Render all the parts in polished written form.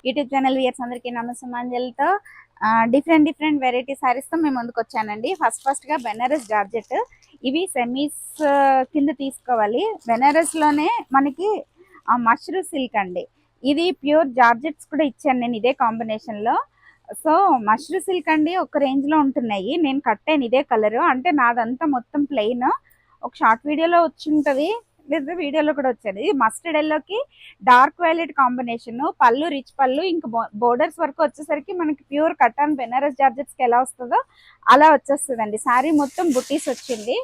YouTube channel viewers అందరికీ నమస్కారాలతో different variety saris తో మేము ముందుకు వచ్చానండి. ఫస్ట్ గా బెనారస్ జార్జెట్, ఇవి సెమీస్ కింద తీసుకోవాలి. బెనారస్ లోనే మనకి మష్రూ సిల్క్ అండి. ఇది ప్యూర్ జార్జెట్స్ కూడా ఇచ్చాను నేను ఇదే కాంబినేషన్ లో. సో మష్రూ సిల్క్ అండి ఒక రేంజ్ లో ఉంటున్నాయి. నేను కట్టాను ఇదే కలర్, అంటే నాదంతా మొత్తం ప్లెయిన్. ఒక షార్ట్ వీడియోలో వచ్చి ఉంటది, లేదా వీడియోలో కూడా వచ్చాను. ఇది మస్టర్డ్ ఎల్లోకి డార్క్ వైలెట్ కాంబినేషన్, పళ్ళు రిచ్ పళ్ళు, ఇంకా బోర్డర్స్ వరకు వచ్చేసరికి మనకి ప్యూర్ కటాన్ బెనారస్ జార్జెట్స్ కి ఎలా వస్తుందో అలా వచ్చేస్తుందండి. శారీ మొత్తం బుట్టీస్ వచ్చింది,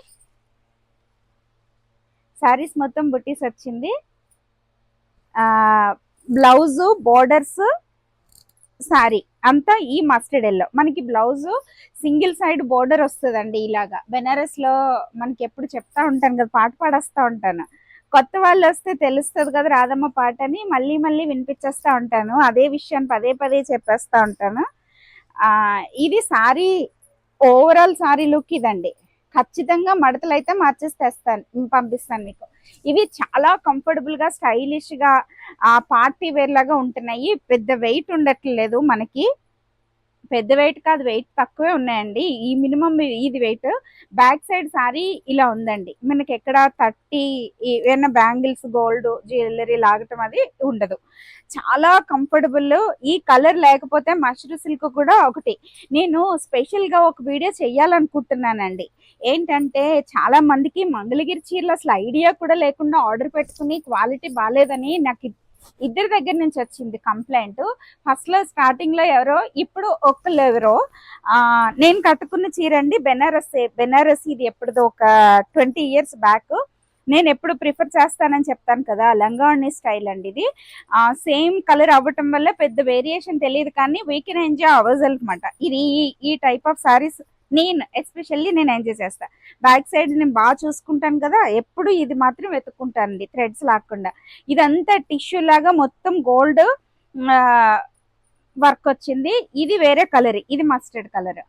శారీస్ మొత్తం బుట్టీస్ వచ్చింది. బ్లౌజ్ బోర్డర్స్ శారీ అంతా ఈ మస్టర్డ్ ఎల్లో. మనకి బ్లౌజ్ సింగిల్ సైడ్ బోర్డర్ వస్తుందండి. ఇలాగా బెనారస్ లో మనకి ఎప్పుడు చెప్తా ఉంటాను కదా, పాట పాడేస్తా ఉంటాను. కొత్త వాళ్ళు వస్తే తెలుస్తుంది కదా రాధమ్మ పాట అని మళ్ళీ మళ్ళీ వినిపించేస్తా ఉంటాను. అదే విషయాన్ని పదే పదే చెప్పేస్తా ఉంటాను. ఇది సారీ ఓవరాల్ సారీ లుక్ ఇదండి. ఖచ్చితంగా మడతలు అయితే మార్చేసి తెస్తాను, పంపిస్తాను మీకు. ఇవి చాలా కంఫర్టబుల్ గా స్టైలిష్ గా పార్టీ వేర్ లాగా ఉంటున్నాయి. పెద్ద వెయిట్ ఉండట్లేదు మనకి, పెద్ద వెయిట్ కాదు, వెయిట్ తక్కువే ఉన్నాయండి. ఈ మినిమం ఇది వెయిట్. బ్యాక్ సైడ్ సారీ ఇలా ఉందండి. మనకి ఎక్కడ 30 ఏమైనా బ్యాంగిల్స్ గోల్డ్ జ్యువెలరీ లాగటం అది ఉండదు. చాలా కంఫర్టబుల్. ఈ కలర్ లేకపోతే మష్రూ సిల్క్ కూడా ఒకటి నేను స్పెషల్ గా ఒక వీడియో చెయ్యాలనుకుంటున్నానండి. ఏంటంటే చాలా మందికి మంగళగిరి చీరలు అసలు ఐడియా కూడా లేకుండా ఆర్డర్ పెట్టుకుని క్వాలిటీ బాగాలేదని నాకు ఇద్దరి దగ్గర నుంచి వచ్చింది కంప్లైంట్. ఫస్ట్ లో స్టార్టింగ్ లో ఎవరో, ఇప్పుడు ఒక్కళ్ళు ఎవరో. నేను కట్టుకున్న చీర అండి బెనారస్. ఇది ఎప్పుడుదో ఒక 20 years బ్యాక్. నేను ఎప్పుడు ప్రిఫర్ చేస్తానని చెప్తాను కదా, లంగావణి స్టైల్ అండి ఇది. సేమ్ కలర్ అవ్వటం వల్ల పెద్ద వేరియేషన్ తెలియదు, కానీ we can enjoy our self అనమాట. ఇది ఈ టైప్ ఆఫ్ సారీస్ నేను ఎస్పెషల్లీ ఎంజాయ్ చేస్తా. బ్యాక్ సైడ్ నేను బాగా చూసుకుంటాను కదా, ఎప్పుడు ఇది మాత్రం వెతుక్కుంటానండి థ్రెడ్స్ లాక్కుండా. ఇదంతా టిష్యూ లాగా మొత్తం గోల్డ్ వర్క్ వచ్చింది. ఇది వేరే కలర్, ఇది మస్టర్డ్ కలర్.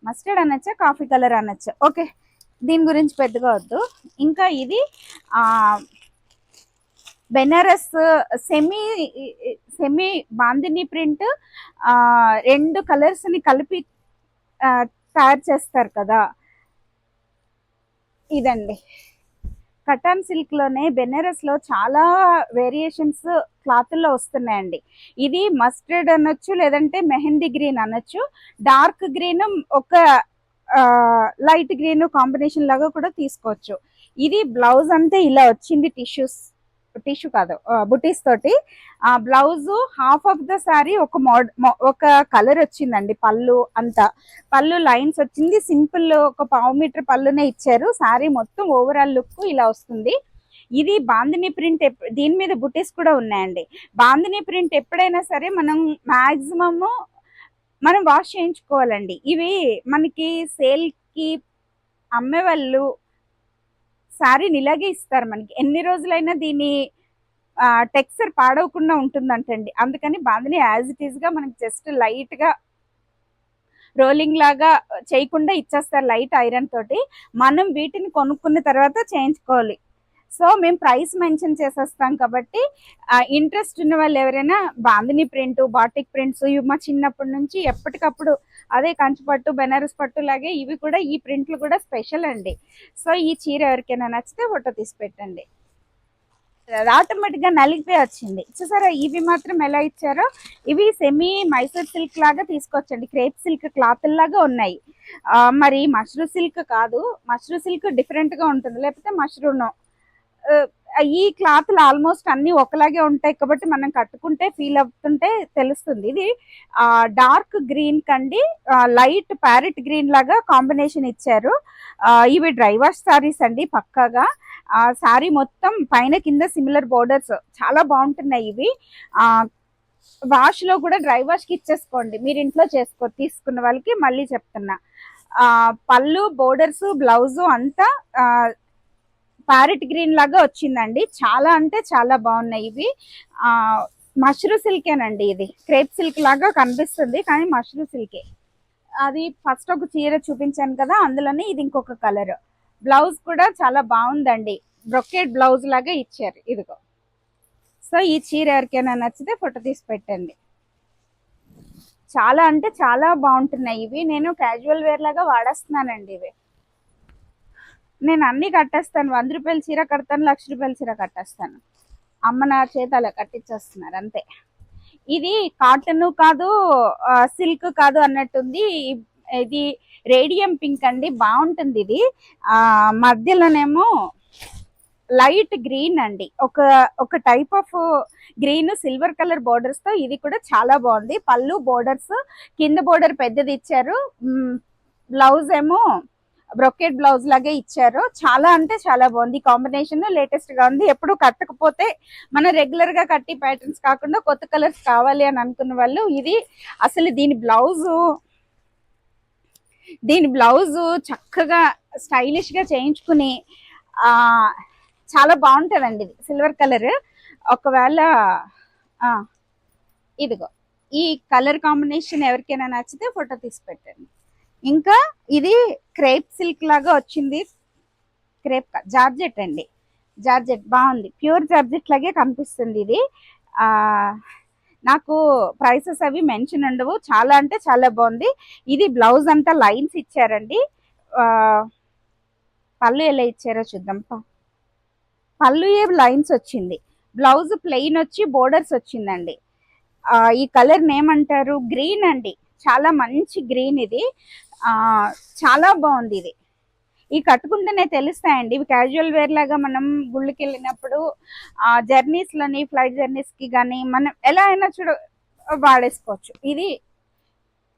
మస్టర్డ్ అనొచ్చా, కాఫీ కలర్ అనొచ్చా, ఓకే, దీని గురించి పెద్దగా వద్దు. ఇంకా ఇది Banaras semi semi bandhani print. రెండు కలర్స్ ని కలిపి తయారు చేస్తారు కదా, ఇదండి. కటాన్ సిల్క్ లోనే బెనారస్ లో చాలా వేరియేషన్స్ క్లాత్ లో వస్తున్నాయండి. ఇది మస్టర్డ్ అనొచ్చు, లేదంటే మెహందీ గ్రీన్ అనొచ్చు, డార్క్ గ్రీన్, ఒక లైట్ గ్రీన్ కాంబినేషన్ లాగా కూడా తీసుకోవచ్చు. ఇది బ్లౌజ్ అంతే ఇలా వచ్చింది, టిష్యూ కాదు, బుటీస్ తోటి. Blouse half of the sorry ఒక కలర్ వచ్చిందండి. పళ్ళు అంతా పళ్ళు లైన్స్ వచ్చింది, సింపుల్ ఒక 1/2 మీటర్ పళ్ళునే ఇచ్చారు. సారీ మొత్తం ఓవరాల్ లుక్ ఇలా వస్తుంది. ఇది బాందిని ప్రింట్, దీని మీద బుటీస్ కూడా ఉన్నాయండి. బాందిని ప్రింట్ ఎప్పుడైనా సరే మనం మాక్సిమమ్ మనం వాష్ చేయించుకోవాలండి. ఇవి మనకి సేల్ కి అమ్మే వాళ్ళు శారీని ఇలాగే ఇస్తారు మనకి. ఎన్ని రోజులైనా దీని టెక్స్చర్ పాడవకుండా ఉంటుందంటండి. అందుకని బాందిని యాజ్ ఇట్ ఈస్ గా మనకి జస్ట్ లైట్ గా రోలింగ్ లాగా చేయకుండా ఇచ్చేస్తారు లైట్ ఐరన్ తోటి. మనం వీటిని కొనుక్కున్న తర్వాత చేయించుకోవాలి. సో మేము ప్రైస్ మెన్షన్ చేసేస్తాం కాబట్టి ఇంట్రెస్ట్ ఉన్న వాళ్ళు ఎవరైనా బాందిని ప్రింట్, బాటిక్ ప్రింట్స్, ఇవి మా చిన్నప్పటి నుంచి ఎప్పటికప్పుడు అదే కంచి పట్టు, బెనారస్ పట్టు లాగే ఇవి కూడా, ఈ ప్రింట్లు కూడా స్పెషల్ అండి. సో ఈ చీర ఎవరికైనా నచ్చితే ఫోటో తీసి పెట్టండి. ఆటోమేటిక్ గా నలిగిపోయి వచ్చింది చూసారా. ఇవి మాత్రం ఎలా ఇచ్చారో, ఇవి సెమీ మైసూర్ సిల్క్ లాగా తీసుకొచ్చండి, క్రేప్ సిల్క్ క్లాత్ లాగా ఉన్నాయి. మరి మష్రూ సిల్క్ కాదు, మష్రూ సిల్క్ డిఫరెంట్ గా ఉంటుంది, లేకపోతే మష్రూమ్. ఈ క్లాత్లు ఆల్మోస్ట్ అన్ని ఒకలాగే ఉంటాయి కాబట్టి మనం కట్టుకుంటే ఫీల్ అవుతుంటే తెలుస్తుంది. ఇది డార్క్ గ్రీన్ కండి లైట్ ప్యారెట్ గ్రీన్ లాగా కాంబినేషన్ ఇచ్చారు. ఇవి డ్రై వాష్ సారీస్ అండి పక్కాగా. సారీ మొత్తం పైన కింద సిమిలర్ బోర్డర్స్ చాలా బాగుంటున్నాయి ఇవి. వాష్ లో కూడా డ్రై వాష్ కి ఇచ్చేసుకోండి, మీరు ఇంట్లో తీసుకున్న వాళ్ళకి మళ్ళీ చెప్తున్నా. పళ్ళు, బోర్డర్స్, బ్లౌజ్ అంతా ప్యారెట్ గ్రీన్ లాగా వచ్చిందండి. చాలా అంటే చాలా బాగున్నాయి ఇవి. మష్రూ సిల్కేనండి, ఇది క్రేప్ సిల్క్ లాగా కనిపిస్తుంది కానీ మష్రూ సిల్కే. అది ఫస్ట్ ఒక చీర చూపించాను కదా, అందులోనే ఇది ఇంకొక కలర్. బ్లౌజ్ కూడా చాలా బాగుందండి, బ్రొకెట్ బ్లౌజ్ లాగా ఇచ్చారు. ఇదిగో సో ఈ చీర ఎవరికైనా నచ్చితే ఫోటో తీసి పెట్టండి. చాలా అంటే చాలా బాగుంటున్నాయి ఇవి. నేను క్యాజువల్ వేర్ లాగా వాడేస్తున్నానండి ఇవి. నేను అన్ని కట్టేస్తాను. 100 రూపాయల చీర కడతాను, 1,00,000 రూపాయల చీర కట్టేస్తాను. అమ్మ నా చేత అలా కట్టించేస్తున్నారు అంతే. ఇది కాటన్ కాదు, సిల్క్ కాదు అన్నట్టుంది. ఇది రేడియం పింక్ అండి, బాగుంటుంది ఇది. మధ్యలోనేమో లైట్ గ్రీన్ అండి, ఒక type of green silver colour borders తో. ఇది కూడా చాలా బాగుంది. పళ్ళు బోర్డర్స్, కింద బోర్డర్ పెద్దది ఇచ్చారు, బ్లౌజ్ ఏమో బ్రొకెట్ బ్లౌజ్ లాగే ఇచ్చారు. చాలా అంటే చాలా బాగుంది. కాంబినేషన్ లేటెస్ట్ గా ఉంది. ఎప్పుడు కట్టకపోతే మనం రెగ్యులర్ గా కట్టి ప్యాటర్న్స్ కాకుండా కొత్త కలర్స్ కావాలి అని అనుకున్న వాళ్ళు ఇది అసలు దీని బ్లౌజ్ చక్కగా స్టైలిష్ గా చేయించుకుని చాలా బాగుంటుందండి. ఇది సిల్వర్ కలర్. ఒకవేళ ఇదిగో ఈ కలర్ కాంబినేషన్ ఎవరికైనా నచ్చితే ఫోటో తీసి పెట్టండి. ఇంకా ఇది క్రేప్ సిల్క్ లాగా వచ్చింది. క్రేప్ జార్జెట్ అండి, జార్జెట్ బాగుంది. ప్యూర్ జార్జెట్ లాగే కనిపిస్తుంది ఇది. నాకు ప్రైసెస్ అవి మెన్షన్ ఉండవు. చాలా అంటే చాలా బాగుంది. ఇది బ్లౌజ్ అంతా లైన్స్ ఇచ్చారండి. పళ్ళు ఎలా ఇచ్చారో చూద్దాం. పళ్ళు ఏ లైన్స్ వచ్చింది, బ్లౌజ్ ప్లెయిన్ వచ్చి బోర్డర్స్ వచ్చిందండి. ఈ కలర్ ఏమంటారు, గ్రీన్ అండి, చాలా మంచి గ్రీన్ ఇది. చాలా బాగుంది ఇది. ఈ కట్టుకుంటేనే తెలుస్తాయండి. ఇవి క్యాజువల్ వేర్ లాగా మనం గుళ్ళకి వెళ్ళినప్పుడు జర్నీస్ లోని, ఫ్లైట్ జర్నీస్ కి కానీ మనం ఎలా అయినా వాడేసుకోవచ్చు. ఇది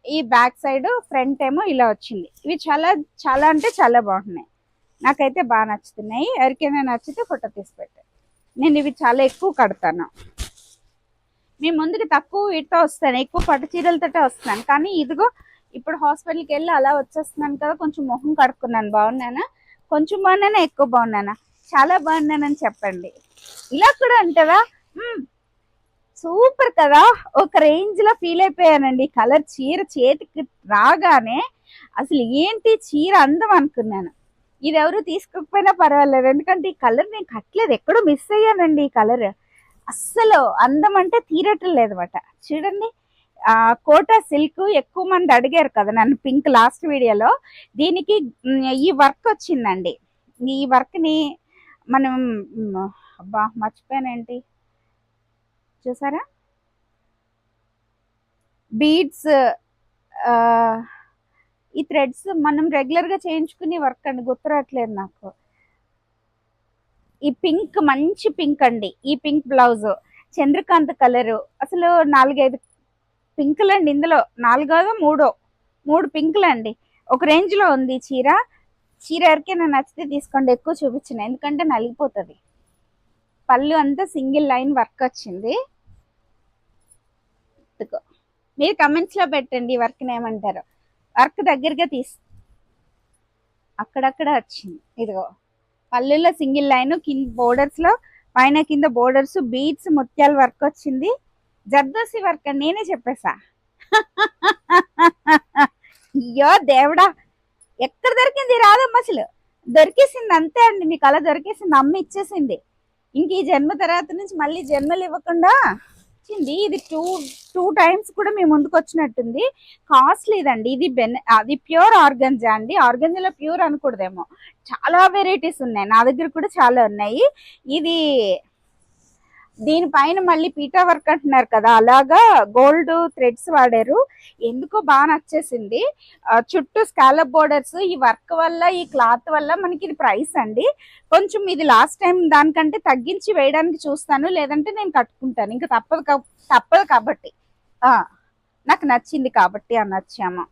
ఈ బ్యాక్ సైడ్, ఫ్రంట్ ఏమో ఇలా వచ్చింది. ఇవి చాలా చాలా అంటే చాలా బాగున్నాయి. నాకైతే బాగా నచ్చుతున్నాయి. ఎవరికైనా నచ్చితే ఫోటో తీసి పెట్టండి. నేను ఇవి చాలా ఎక్కువ కడతాను. మీ ముందుకు తక్కువ వీటితో వస్తాను, ఎక్కువ పట్టు చీరలతో వస్తాను. కానీ ఇదిగో ఇప్పుడు హాస్పిటల్కి వెళ్ళి అలా వచ్చేస్తున్నాను కదా, కొంచెం మొహం కడుక్కున్నాను. బాగున్నానా, కొంచెం బాగున్నానా, ఎక్కువ బాగున్నానా, చాలా బాగున్నానని చెప్పండి. ఇలా కూడా అంటారా, సూపర్ కదా, ఒక రేంజ్ లో ఫీల్ అయిపోయానండి. కలర్ చీర చేతికి రాగానే అసలు ఏంటి చీర అందం అనుకున్నాను. ఇది ఎవరు తీసుకోకపోయినా పర్వాలేదు, ఎందుకంటే ఈ కలర్ నేను కట్టలేదు, ఎక్కడో మిస్ అయ్యానండి. ఈ కలర్ అస్సలు అందం అంటే తీరటం లేదన్నమాట. చూడండి, కోటా సిల్క్. ఎక్కువ మంది అడిగారు కదా నన్ను పింక్ లాస్ట్ వీడియోలో. దీనికి ఈ వర్క్ వచ్చిందండి. ఈ వర్క్ ని మనం మర్చిపోయానేంటి చూసారా, బీడ్స్, ఈ థ్రెడ్స్ మనం రెగ్యులర్ గా చేయించుకునే వర్క్ అండి, గుర్తురాట్లేదు నాకు. ఈ పింక్ మంచి పింక్ అండి. ఈ పింక్ బ్లౌజ్ చంద్రకాంత్ కలరు. అసలు 4-5 పింకులు అండి ఇందులో, 4 3 పింకులు అండి. ఒక రేంజ్ లో ఉంది చీర. ఎవరికైనా నచ్చితే తీసుకోండి. ఎక్కువ చూపించిన ఎందుకంటే నలిగిపోతుంది. పళ్ళు అంతా సింగిల్ లైన్ వర్క్ వచ్చింది. మీరు కమెంట్స్ లో పెట్టండి వర్క్ ఏమంటారు. వర్క్ దగ్గరగా అక్కడక్కడ వచ్చింది. ఇదిగో పళ్ళులో సింగిల్ లైన్, కింద బోర్డర్స్ లో పైన కింద బోర్డర్స్, బీడ్స్, ముత్యాల వర్క్ వచ్చింది. జర్దోసి వర్క్ అని నేనే చెప్పేసా. అయ్యో దేవుడా, ఎక్కడ దొరికింది రాదమ్మ, అసలు దొరికేసింది అంతే అండి. మీకు అలా దొరికేసింది, అమ్మ ఇచ్చేసింది. ఇంక ఈ జన్మ తర్వాత నుంచి మళ్ళీ జన్మలు ఇవ్వకుండా వచ్చింది. ఇది టూ టైమ్స్ కూడా మీ ముందుకు వచ్చినట్టుంది. కాస్ట్లీదండి ఇది. అది ప్యూర్ ఆర్గంజా అండి. ఆర్గంజాలో ప్యూర్ అనకూడదేమో, చాలా వెరైటీస్ ఉన్నాయి. నా దగ్గర కూడా చాలా ఉన్నాయి. ఇది దీనిపైన మళ్ళీ పీటా వర్క్ అంటున్నారు కదా, అలాగా గోల్డ్ థ్రెడ్స్ వాడారు. ఎందుకో బాగా నచ్చేసింది. చుట్టూ స్కాలప్ బోర్డర్స్. ఈ వర్క్ వల్ల, ఈ క్లాత్ వల్ల మనకి ఇది ప్రైస్ అండి. కొంచెం ఇది లాస్ట్ టైం దానికంటే తగ్గించి వేయడానికి చూస్తాను, లేదంటే నేను కట్టుకుంటాను. ఇంకా తప్పదు కాబట్టి, నాకు నచ్చింది కాబట్టి నచ్చాము.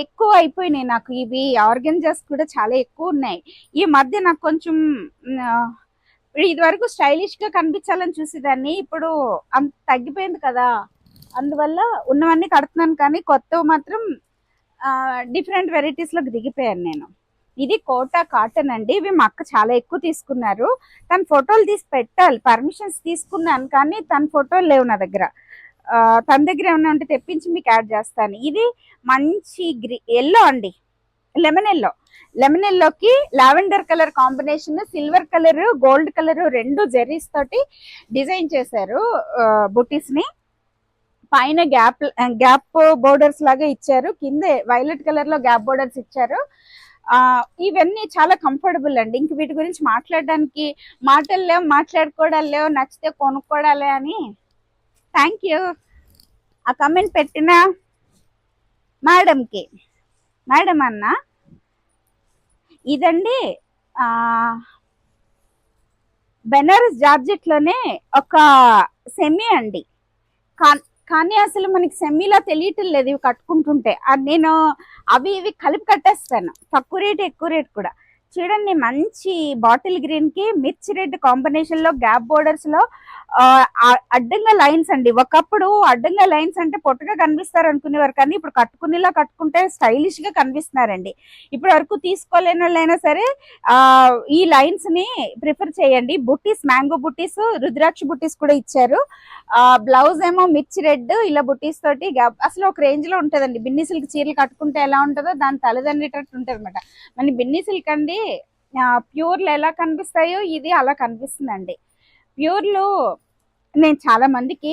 ఎక్కువ అయిపోయినాయి నాకు ఇవి. ఆర్గంజాస్ కూడా చాలా ఎక్కువ ఉన్నాయి ఈ మధ్య. నాకు కొంచెం ఇది వరకు స్టైలిష్ గా కనిపించాలని చూసేదాన్ని, ఇప్పుడు అంత తగ్గిపోయింది కదా, అందువల్ల ఉన్నవన్నీ కడుతున్నాను. కానీ కొత్తవి మాత్రం డిఫరెంట్ వెరైటీస్ లోకి దిగిపోయాను నేను. ఇది కోటా కాటన్ అండి. ఇవి మా అక్క చాలా ఎక్కువ తీసుకున్నారు. తన ఫోటోలు తీసి పెట్టాలి, పర్మిషన్స్ తీసుకున్నాను, కానీ తన ఫోటోలు లేవు నా దగ్గర. తన దగ్గర ఏమైనా ఉంటే తెప్పించి మీకు యాడ్ చేస్తాను. ఇది మంచి ఎల్లో అండి, లెమన్ ఎల్లో, లెమన్ ఎల్లోకి lavender colour combination, silver colour, gold colour రెండు జెర్రీస్ తోటి డిజైన్ చేశారు బుటీస్ ని. పైన గ్యాప్ బోర్డర్స్ లాగా ఇచ్చారు, కింద వైలెట్ కలర్ లో గ్యాప్ బోర్డర్స్ ఇచ్చారు. ఇవన్నీ చాలా కంఫర్టబుల్ అండి. ఇంక వీటి గురించి మాట్లాడడానికి మాటలు లేవు, మాట్లాడుకోవడాలు లేవు, నచ్చితే కొనుక్కోవడాలే అని. Thank you. ఆ కమెంట్ పెట్టిన మేడంకి, మేడం అన్న ఇదండి బెనారస్ జార్జెట్ లోనే ఒక సెమీ అండి. కానీ అసలు మనకి సెమీలా తెలియటం లేదు ఇవి కట్టుకుంటుంటే. నేను అవి ఇవి కలిపి కట్టేస్తాను, తక్కువ రేట్ ఎక్కువ రేట్ కూడా. చూడండి, మంచి బాటిల్ గ్రీన్ కి మిర్చి రెడ్ కాంబినేషన్ లో గ్యాప్ బోర్డర్స్ లో అడ్డంగా లైన్స్ అండి. ఒకప్పుడు అడ్డంగా లైన్స్ అంటే పొట్టుగా కనిపిస్తారు అనుకునేవారు, కానీ ఇప్పుడు కట్టుకునేలా కట్టుకుంటే స్టైలిష్ గా కనిపిస్తున్నారండి. ఇప్పటి వరకు తీసుకోలేని వాళ్ళైనా సరే ఈ లైన్స్ ని ప్రిఫర్ చేయండి. బుట్టీస్, మ్యాంగో బుట్టీస్, రుద్రాక్ష బుట్టీస్ కూడా ఇచ్చారు. బ్లౌజ్ ఏమో మిర్చి రెడ్ ఇలా బుట్టీస్ తోటి అసలు ఒక రేంజ్ లో ఉంటదండి. బిన్ని సిల్క్ చీరలు కట్టుకుంటే ఎలా ఉంటుందో దాని తలదన్నేటట్టు ఉంటది అనమాట. మన బిన్ని సిల్క్ అండి ప్యూర్లు ఎలా కనిపిస్తాయో ఇది అలా కనిపిస్తుందండి. ప్యూర్లు నేను చాలా మందికి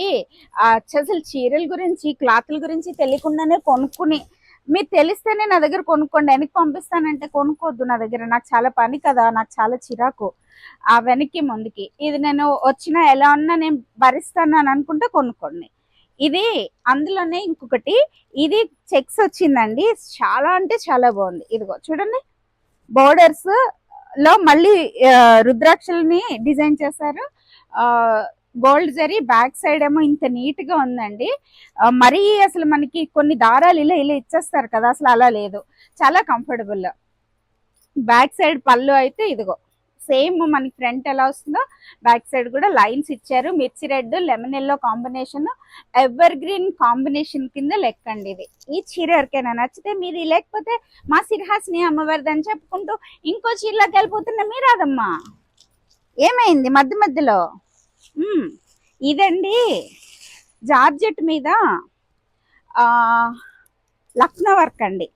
అసలు చీరల గురించి క్లాత్ల గురించి తెలియకుండానే కొనుక్కుని, మీరు తెలిస్తేనే నా దగ్గర కొనుక్కోండి, వెనక్కి పంపిస్తానంటే కొనుక్కోవద్దు నా దగ్గర. నాకు చాలా పని కదా, నాకు చాలా చిరాకు ఆ వెనక్కి ముందుకి. ఇది నేను వచ్చినా ఎలా ఉన్నా నేను భరిస్తాను అని అనుకుంటే కొనుక్కోండి. ఇది అందులోనే ఇంకొకటి, ఇది చెక్స్ వచ్చిందండి, చాలా అంటే చాలా బాగుంది. ఇదిగో చూడండి, బోర్డర్స్ లో మళ్ళీ రుద్రాక్షల్ని డిజైన్ చేశారు. గోల్డ్ జరీ, బ్యాక్ సైడ్ ఏమో ఇంత నీట్ గా ఉందండి. మరీ అసలు మనకి కొన్ని దారాలు ఇలా ఇలా ఇచ్చేస్తారు కదా, అసలు అలా లేదు, చాలా కంఫర్టబుల్. బ్యాక్ సైడ్ పళ్ళు అయితే ఇదిగో సేమ్ మనకి ఫ్రంట్ ఎలా వస్తుందో బ్యాక్ సైడ్ కూడా లైన్స్ ఇచ్చారు. మిర్చి red, lemon yellow combination, ever green combination కింద లెక్కండి ఇది. ఈ చీర ఎవరికైనా నచ్చితే మీరు, లేకపోతే మా సిరిహాసిని అమ్మవారిది అని చెప్పుకుంటూ ఇంకో చీరలోకి వెళ్ళిపోతున్న మీరాదమ్మా, ఏమైంది మధ్య మధ్యలో? ఇదండి జార్జెట్ మీద లక్నో వర్క్ అండి.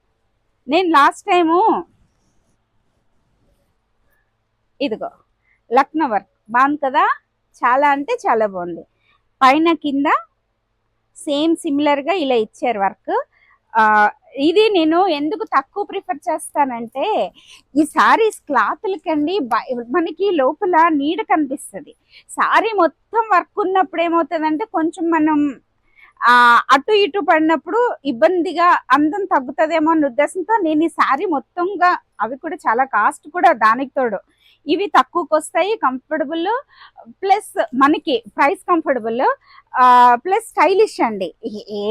నేను లాస్ట్ టైము ఇదిగో లక్నో వర్క్ బాగుంది కదా, చాలా అంటే చాలా బాగుంది. పైన కింద సేమ్ సిమిలర్ గా ఇలా ఇచ్చారు వర్క్. ఇది నేను ఎందుకు తక్కువ ప్రిఫర్ చేస్తానంటే, ఈ సారీస్ క్లాత్లకండి మనకి లోపల నీడ కనిపిస్తుంది. సారీ మొత్తం వర్క్ ఉన్నప్పుడు ఏమవుతుందంటే కొంచెం మనం అటు ఇటు పడినప్పుడు ఇబ్బందిగా అందం తగ్గుతుందేమో అన్న ఉద్దేశంతో నేను ఈ శారీ మొత్తంగా, అవి కూడా చాలా కాస్ట్ కూడా దానికి తోడు, ఇవి తక్కువకి వస్తాయి, కంఫర్టబుల్ ప్లస్ మనకి ప్రైస్ కంఫర్టబుల్ ప్లస్ స్టైలిష్ అండి.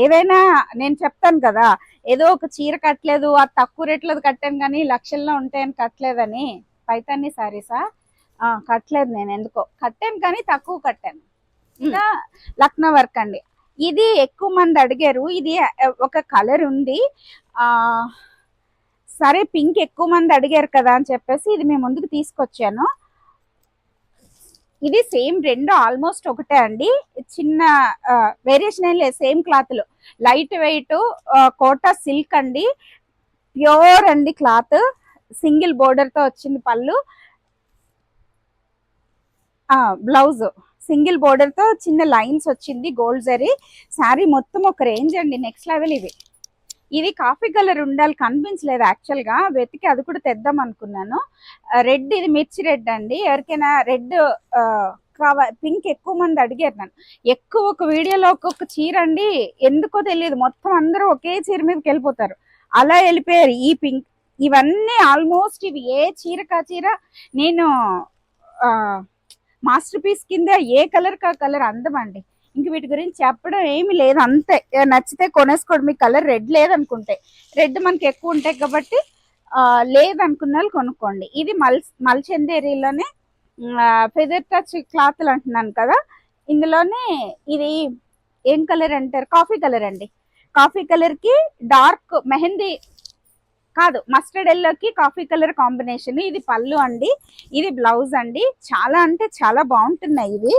ఏదైనా నేను చెప్తాను కదా, ఏదో ఒక చీర కట్టలేదు, అది తక్కువ రేట్లో కట్టాను కానీ లక్షల్లో ఉంటాయని కట్టలేదని. పైతాని శారీసా కట్టలేదు, నేను ఎందుకో కట్టాను కానీ తక్కువ కట్టాను. ఇంకా లక్నో వర్క్ అండి, ఇది ఎక్కువ మంది అడిగారు. ఇది ఒక కలర్ ఉంది, సరే పింక్ ఎక్కువ మంది అడిగారు కదా అని చెప్పేసి ఇది మేము ముందుకు తీసుకొచ్చాను. ఇది సేమ్ రెండు ఆల్మోస్ట్ ఒకటే అండి, చిన్న వేరియేషన్ ఏం లేదు, సేమ్ క్లాత్లు, లైట్ వెయిట్ కోటా సిల్క్ అండి, ప్యూర్ అండి క్లాత్, సింగిల్ బోర్డర్ తో వచ్చింది పళ్ళు, బ్లౌజ్ సింగిల్ బోర్డర్ తో చిన్న లైన్స్ వచ్చింది, గోల్డ్ జరీ. శారీ మొత్తం ఒక రేంజ్ అండి, నెక్స్ట్ లెవెల్. ఇది కాఫీ కలర్ ఉండాలి, కనిపించలేదు యాక్చువల్ గా, వెతికి అది కూడా తెద్దాం అనుకున్నాను. రెడ్, ఇది మిర్చి రెడ్ అండి. ఎవరికైనా రెడ్ పింక్ ఎక్కువ మంది అడిగారు నన్ను. ఎక్కువ ఒక వీడియోలో ఒక్కొక్క చీర అండి, ఎందుకో తెలియదు మొత్తం అందరూ ఒకే చీర మీదకి వెళ్ళిపోతారు, అలా వెళ్ళిపోయారు. ఈ పింక్, ఇవన్నీ ఆల్మోస్ట్ ఇవి ఏ చీర కా చీర నేను మాస్టర్ పీస్ కింద ఏ కలర్ కా కలర్ అందం అండి. ఇంక వీటి గురించి చెప్పడం ఏమి లేదు, అంతే. నచ్చితే కొనేసుకోండి. మీ కలర్ రెడ్ లేదనుకుంటే, రెడ్ మనకి ఎక్కువ ఉంటాయి కాబట్టి లేదనుకున్న వాళ్ళు కొనుక్కోండి. ఇది మల్చందేరీలోనే ఫెదర్ టచ్ క్లాత్లు అంటున్నాను కదా, ఇందులోనే ఇది ఏం కలర్ అంటారు, కాఫీ కలర్ అండి. కాఫీ కలర్ కి డార్క్ మెహందీ కాదు, మస్టర్డ్ ఎల్లోకి కాఫీ కలర్ కాంబినేషన్. ఇది పళ్ళు అండి, ఇది బ్లౌజ్ అండి. చాలా అంటే చాలా బాగుంటున్నాయి ఇవి,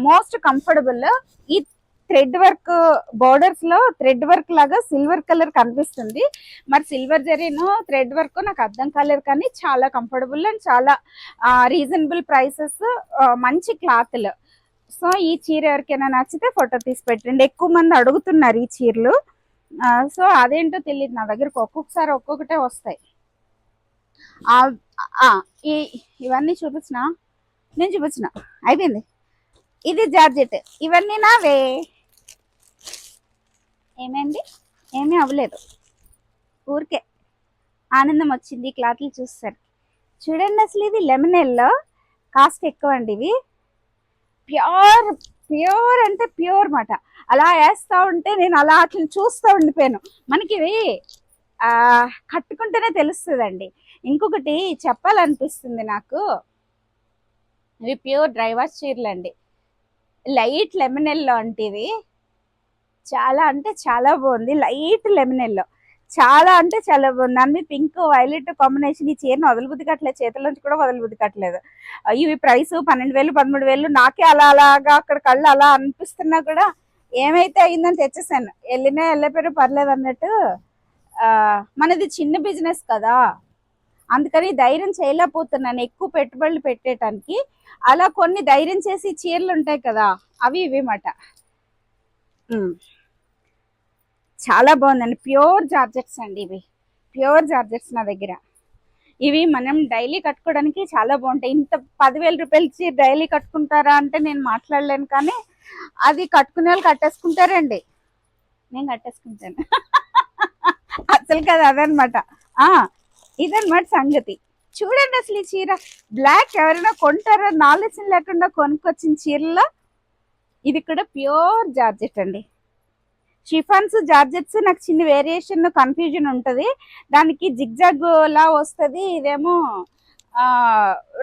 మోస్ట్ కంఫర్టబుల్. ఈ థ్రెడ్ వర్క్ బోర్డర్స్ లో థ్రెడ్ వర్క్ లాగా సిల్వర్ కలర్ కనిపిస్తుంది. మరి సిల్వర్ జరీను థ్రెడ్ వర్క్ నాకు అర్థం కాలేదు, కానీ చాలా కంఫర్టబుల్ అండ్ చాలా రీజనబుల్ ప్రైసెస్, మంచి క్లాత్లు. సో ఈ చీర ఎవరికైనా నచ్చితే ఫోటో తీసి పెట్టండి. ఎక్కువ మంది అడుగుతున్నారు ఈ చీరలు. సో అదేంటో తెలియదు, నా దగ్గరకు ఒక్కొక్కసారి ఒక్కొక్కటే వస్తాయి. ఇవన్నీ చూపించిన, నేను చూపించిన అయిపోయింది. ఇది జార్జెట్, ఇవన్నీ నావే. ఏమైంది? ఏమీ అవ్వలేదు, ఊరికే ఆనందం వచ్చింది క్లాత్లు చూస్తారు. చూడండి, అసలు ఇది లెమన్ ఎల్లో, కాస్ట్ ఎక్కువ అండి. ఇవి ప్యూర్ ప్యూర్ అంటే ప్యూర్ మాట. అలా వేస్తా ఉంటే నేను అలా అట్లా చూస్తూ ఉండిపోయాను. మనకి ఇవి కట్టుకుంటేనే తెలుస్తుందండి. ఇంకొకటి చెప్పాలనిపిస్తుంది నాకు, ఇవి ప్యూర్ డ్రై వాష్ చీరలు అండి. లైట్ లెమన్ ఎల్లో అంటే ఇది చాలా అంటే చాలా బాగుంది. లైట్ లెమన్ ఎల్లో చాలా అంటే చాలా బాగుంది. దాని మీద పింక్ వైలెట్ కాంబినేషన్. ఈ చీరను వదలబుద్ధి కట్టలేదు, చేతుల నుంచి కూడా వదలబుద్ధి కట్టలేదు. ఇవి ప్రైస్ 12,000 13,000. నాకే అలాగా అక్కడ కళ్ళు అలా అనిపిస్తున్నా కూడా ఏమైతే అయిందని తెచ్చేసాను. వెళ్ళిపోయారు పర్లేదు అన్నట్టు. మనది చిన్న బిజినెస్ కదా, అందుకని ధైర్యం చేయలేకపోతున్నాను ఎక్కువ పెట్టుబడులు పెట్టేటానికి. అలా కొన్ని ధైర్యం చేసి చీరలు ఉంటాయి కదా, అవి ఇవి మాట. చాలా బాగుందండి. ప్యూర్ జార్జెట్స్ అండి, ఇవి ప్యూర్ జార్జెట్స్ నా దగ్గర. ఇవి మనం డైలీ కట్టుకోవడానికి చాలా బాగుంటాయి. ఇంత 10,000 రూపాయలు చీర డైలీ కట్టుకుంటారా అంటే నేను మాట్లాడలేను, కానీ అది కట్టుకునే వాళ్ళు కట్టేసుకుంటారండి. నేను కట్టేసుకుంటాను అసలు కదా, అదనమాట. ఇదనమాట సంగతి. చూడండి అసలు ఈ చీర బ్లాక్ ఎవరైనా కొంటారా నాలెడ్జ్ లేకుండా కొనుక్కొచ్చిన చీరలో ఇది కూడా ప్యూర్ జార్జెట్ అండి. షిఫాన్స్ జార్జెట్స్ నాకు చిన్న వేరియేషన్ కన్ఫ్యూజన్ ఉంటుంది. దానికి జిగ్జాగ్ లా వస్తుంది, ఇదేమో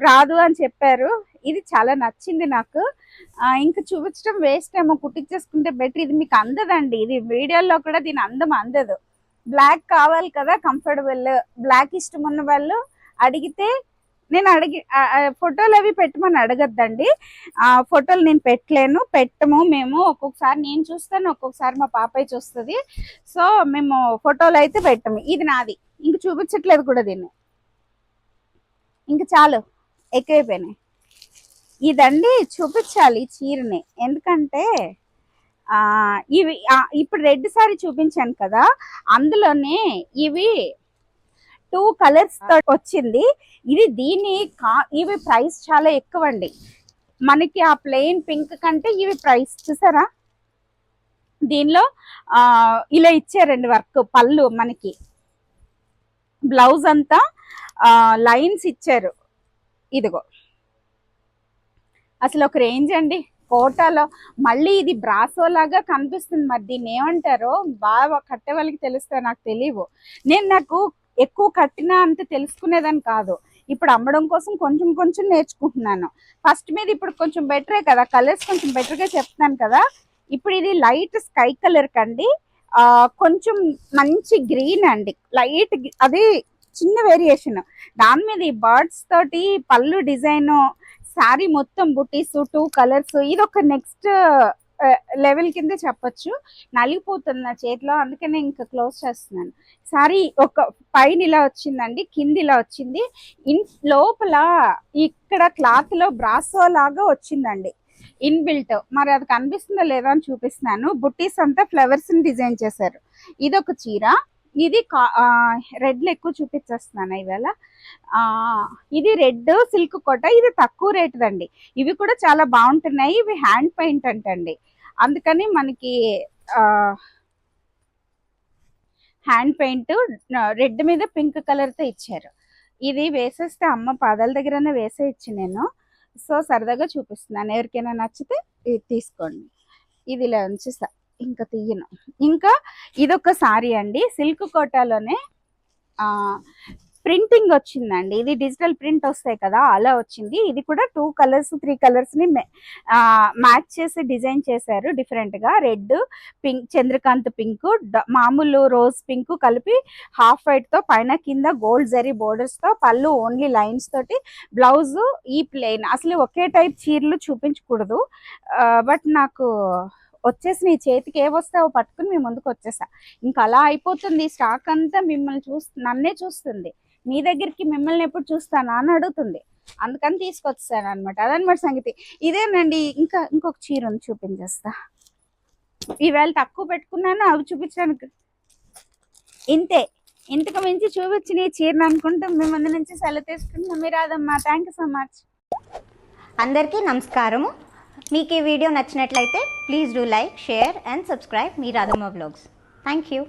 రాదు అని చెప్పారు. ఇది చాలా నచ్చింది నాకు. ఇంకా చూపించడం వేస్ట్ ఏమో, కుట్టించేసుకుంటే బెటర్. ఇది మీకు అందదండి, ఇది వీడియోలో కూడా దీని అందం అందదు. బ్లాక్ కావాలి కదా కంఫర్టబుల్, బ్లాక్ ఇష్టం ఉన్న వాళ్ళు అడిగితే నేను ఫోటోలు అవి పెట్టమని అడగద్దండి. ఫోటోలు నేను పెట్టము మేము. ఒక్కొక్కసారి నేను చూస్తాను, ఒక్కొక్కసారి మా పాపయ్య చూస్తుంది. సో మేము ఫోటోలు అయితే పెట్టము. ఇది నాది, ఇంక చూపించట్లేదు కూడా దీన్ని. ఇంక చాలు, ఎక్కువైపోయినాయి. ఇదండి చూపించాలి చీరని, ఎందుకంటే ఇవి ఇప్పుడు రెడ్ సారీ చూపించాను కదా, అందులోనే ఇవి 2 కలర్స్ తో వచ్చింది. ఇది ఇవి ప్రైస్ చాలా ఎక్కువ అండి. మనకి ఆ ప్లెయిన్ పింక్ కంటే ఇవి ప్రైస్ చూసారా. దీనిలో ఇలా ఇచ్చారండి వర్క్. పళ్ళు మనకి బ్లౌజ్ అంతా లైన్స్ ఇచ్చారు. ఇదిగో అసలు ఒక రేంజ్ అండి కోటాలో. మళ్ళీ ఇది బ్రాసో లాగా కనిపిస్తుంది. మరి దీన్ని ఏమంటారో బాగా కట్టే వాళ్ళకి తెలుస్తాయి, నాకు తెలియవు. నాకు ఎక్కువ కట్టినా అంతే తెలుసుకునేదని కాదు, ఇప్పుడు అమ్మడం కోసం కొంచెం కొంచెం నేర్చుకుంటున్నాను. ఫస్ట్ మీద ఇప్పుడు కొంచెం బెటరే కదా, కలర్స్ కొంచెం బెటర్గా చెప్తున్నాను కదా. ఇప్పుడు ఇది లైట్ స్కై కలర్ కండి, కొంచెం మంచి గ్రీన్ అండి, లైట్ అది చిన్న వేరియేషన్. దాని మీద ఈ బర్డ్స్ తోటి పళ్ళు డిజైన్, శారీ మొత్తం బుటీస్ 2 కలర్స్. ఇది ఒక నెక్స్ట్ లెవెల్ కింద చెప్పొచ్చు. నలిగిపోతుంది నా చేతిలో, అందుకనే ఇంకా క్లోజ్ చేస్తున్నాను. సారీ ఒక పైన ఇలా వచ్చిందండి, కింద ఇలా వచ్చింది. లోపల ఇక్కడ క్లాత్ లో బ్రాసో లాగా వచ్చిందండి ఇన్బిల్ట్. మరి అది కనిపిస్తుందో లేదో అని చూపిస్తున్నాను. బుట్టీస్ అంతా ఫ్లవర్స్ ని డిజైన్ చేశారు. ఇదొక చీర. ఇది రెడ్ లో ఎక్కువ చూపించేస్తున్నాను ఇవాళ. ఇది రెడ్ సిల్క్ కోట. ఇది తక్కువ రేటు అండి. ఇవి కూడా చాలా బాగుంటున్నాయి. ఇవి హ్యాండ్ పెయింట్ అంటండి, అందుకని మనకి హ్యాండ్ పెయింట్ రెడ్ మీద పింక్ కలర్ తో ఇచ్చారు. ఇది వేసేస్తే అమ్మ పాదాల దగ్గరనే వేసేయచ్చు నేను. సో సరదాగా చూపిస్తున్నాను, ఎవరికైనా నచ్చితే ఇది తీసుకోండి. ఇది ఇలా ఉంచేస్తా, ఇంకా తీయను. ఇంకా ఇదొక సారీ అండి, సిల్క్ కోటాలోనే ప్రింటింగ్ వచ్చిందండి. ఇది డిజిటల్ ప్రింట్ వస్తాయి కదా, అలా వచ్చింది. ఇది కూడా 2 కలర్స్ 3 కలర్స్ ని మ్యాచ్ చేసి డిజైన్ చేశారు డిఫరెంట్ గా. రెడ్, పింక్, చంద్రకాంత్ పింక్, మామూలు రోజ్ పింక్ కలిపి హాఫ్ వైట్ తో పైన కింద గోల్డ్ జరీ బోర్డర్స్ తో, పళ్ళు ఓన్లీ లైన్స్ తోటి, బ్లౌజ్ ఈ ప్లెయిన్. అసలు ఒకే టైప్ చీరలు చూపించకూడదు, బట్ నాకు వచ్చేసి నీ చేతికి ఏవొస్తావో పట్టుకుని మీ ముందుకు వచ్చేసా. ఇంకా అలా అయిపోతుంది స్టాక్ అంతా. మిమ్మల్ని నన్నే చూస్తుంది, మీ దగ్గరికి మిమ్మల్ని ఎప్పుడు చూస్తానా అని అడుగుతుంది. అందుకని తీసుకొచ్చాను అనమాట. అదనమాట సంగతి. ఇదేనండి. ఇంకా ఇంకొక చీర ఉంది, చూపించేస్తా. ఈవేళ తక్కువ పెట్టుకున్నాను అవి చూపించడానికి. ఇంతే, ఇంతకు మించి చూపించిన ఈ చీరను అనుకుంటూ మీ ముందు నుంచి సెలవు తీసుకుంటున్నాం. మీరు Radhamma. Thank you so much. అందరికీ నమస్కారము. మీకు ఈ వీడియో నచ్చినట్లయితే please do like, share and subscribe మీ రాధమ్మ వ్లాగ్స్. Thank you.